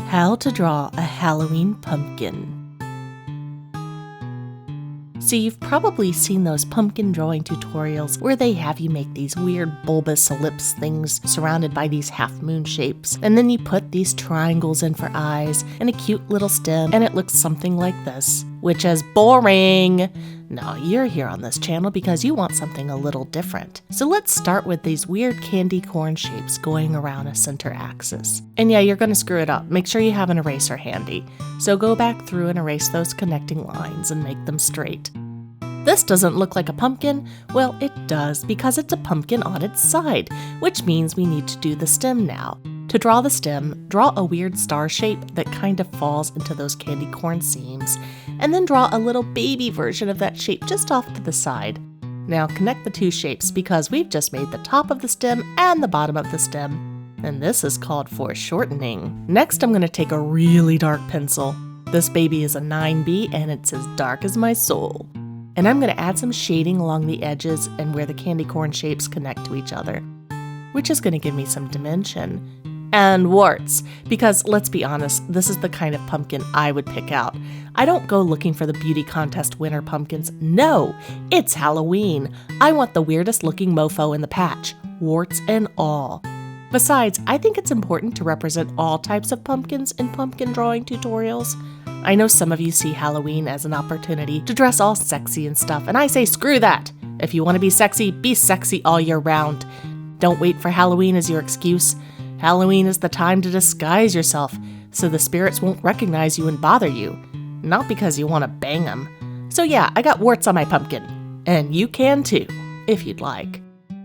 How to draw a Halloween pumpkin. So you've probably seen those pumpkin drawing tutorials where they have you make these weird bulbous ellipse things surrounded by these half-moon shapes, and then you put these triangles in for eyes and a cute little stem, and it looks something like this, which is boring. No, you're here on this channel because you want something a little different. So let's start with these weird candy corn shapes going around a center axis. And yeah, you're going to screw it up. Make sure you have an eraser handy. So go back through and erase those connecting lines and make them straight. This doesn't look like a pumpkin. Well, it does because it's a pumpkin on its side, which means we need to do the stem now. To draw the stem, draw a weird star shape that kind of falls into those candy corn seams, and then draw a little baby version of that shape just off to the side. Now connect the two shapes because we've just made the top of the stem and the bottom of the stem, and this is called foreshortening. Next, I'm going to take a really dark pencil. This baby is a 9B and it's as dark as my soul. And I'm going to add some shading along the edges and where the candy corn shapes connect to each other, which is going to give me some dimension. And warts, because let's be honest, this is the kind of pumpkin I would pick out. I don't go looking for the beauty contest winner pumpkins. No, it's Halloween. I want the weirdest looking mofo in the patch, warts and all. Besides, I think it's important to represent all types of pumpkins in pumpkin drawing tutorials. I know some of you see Halloween as an opportunity to dress all sexy and stuff, and I say screw that. If you want to be sexy all year round. Don't wait for Halloween as your excuse. Halloween is the time to disguise yourself so the spirits won't recognize you and bother you, not because you want to bang them. So yeah, I got warts on my pumpkin, and you can too, if you'd like.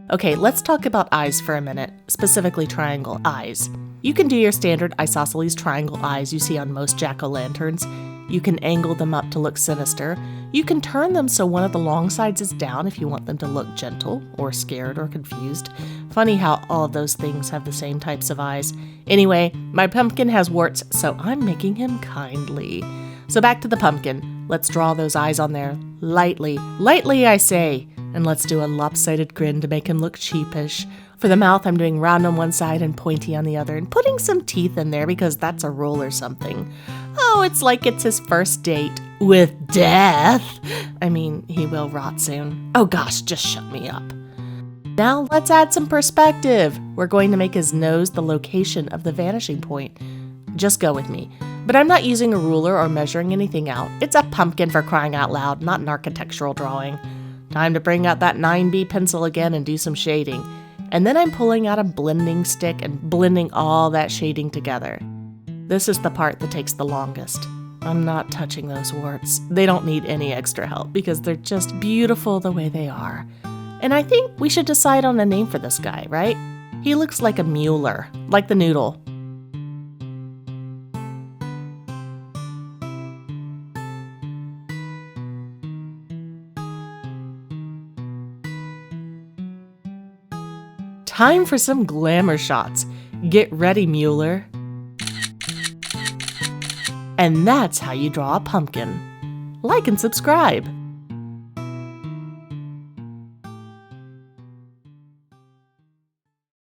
Okay, let's talk about eyes for a minute, specifically triangle eyes. You can do your standard isosceles triangle eyes you see on most jack-o'-lanterns. You can angle them up to look sinister. You can turn them so one of the long sides is down if you want them to look gentle or scared or confused. Funny how all of those things have the same types of eyes. Anyway, my pumpkin has warts, so I'm making him kindly. So back to the pumpkin. Let's draw those eyes on there lightly. Lightly, I say. And let's do a lopsided grin to make him look sheepish. For the mouth, I'm doing round on one side and pointy on the other, and putting some teeth in there because that's a rule or something. Oh, it's like it's his first date with death. I mean, he will rot soon. Oh gosh, just shut me up. Now let's add some perspective. We're going to make his nose the location of the vanishing point. Just go with me. But I'm not using a ruler or measuring anything out. It's a pumpkin, for crying out loud, not an architectural drawing. Time to bring out that 9B pencil again and do some shading. And then I'm pulling out a blending stick and blending all that shading together. This is the part that takes the longest. I'm not touching those warts. They don't need any extra help because they're just beautiful the way they are. And I think we should decide on a name for this guy, right? He looks like a Mueller, like the noodle. Time for some glamour shots. Get ready, Mueller. And that's how you draw a pumpkin. Like and subscribe.